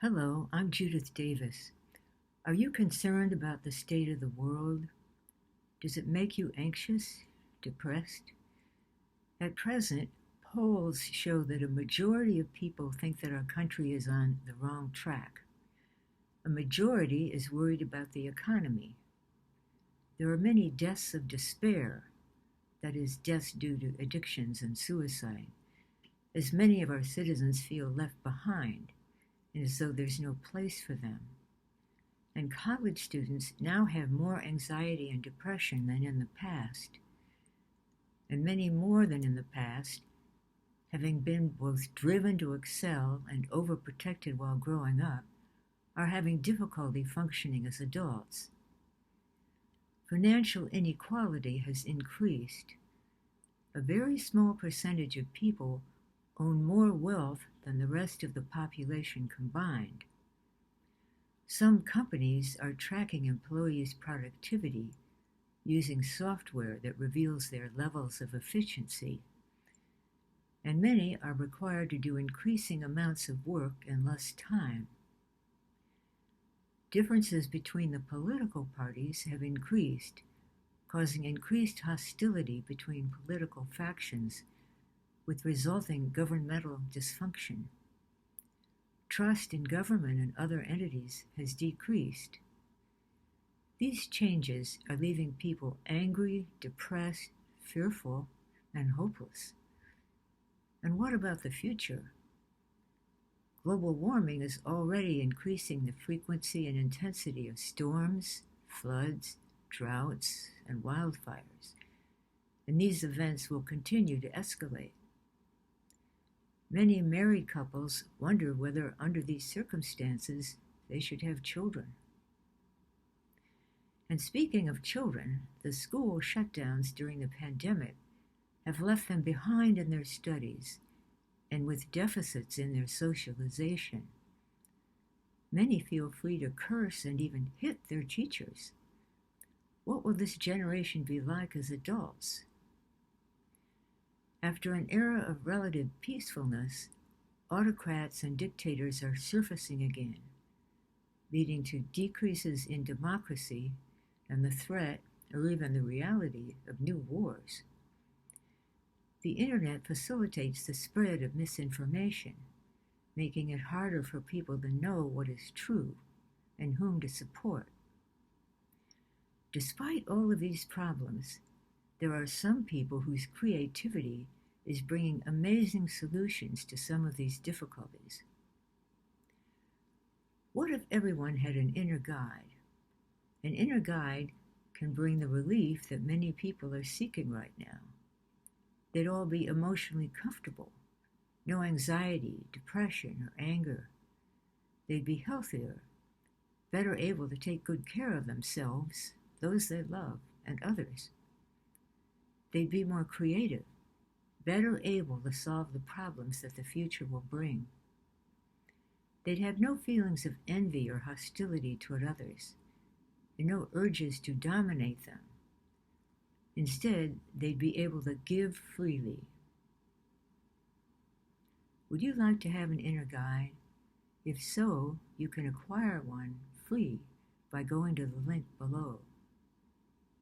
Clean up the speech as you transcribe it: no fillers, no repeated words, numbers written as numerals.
Hello, I'm Judith Davis. Are you concerned about the state of the world? Does it make you anxious, depressed? At present, polls show that a majority of people think that our country is on the wrong track. A majority is worried about the economy. There are many deaths of despair, that is, deaths due to addictions and suicide, as many of our citizens feel left behind and as though there's no place for them. And college students now have more anxiety and depression than in the past, and many more than in the past, having been both driven to excel and overprotected while growing up, are having difficulty functioning as adults. Financial inequality has increased. A very small percentage of people own more wealth than the rest of the population combined. Some companies are tracking employees' productivity using software that reveals their levels of efficiency, and many are required to do increasing amounts of work in less time. Differences between the political parties have increased, causing increased hostility between political factions, with resulting governmental dysfunction. Trust in government and other entities has decreased. These changes are leaving people angry, depressed, fearful, and hopeless. And what about the future? Global warming is already increasing the frequency and intensity of storms, floods, droughts, and wildfires, and these events will continue to escalate. Many married couples wonder whether, under these circumstances, they should have children. And speaking of children, the school shutdowns during the pandemic have left them behind in their studies and with deficits in their socialization. Many feel free to curse and even hit their teachers. What will this generation be like as adults? After an era of relative peacefulness, autocrats and dictators are surfacing again, leading to decreases in democracy and the threat, or even the reality, of new wars. The internet facilitates the spread of misinformation, making it harder for people to know what is true and whom to support. Despite all of these problems, there are some people whose creativity is bringing amazing solutions to some of these difficulties. What if everyone had an inner guide? An inner guide can bring the relief that many people are seeking right now. They'd all be emotionally comfortable, no anxiety, depression, or anger. They'd be healthier, better able to take good care of themselves, those they love, and others. They'd be more creative, better able to solve the problems that the future will bring. They'd have no feelings of envy or hostility toward others, and no urges to dominate them. Instead, they'd be able to give freely. Would you like to have an inner guide? If so, you can acquire one free by going to the link below.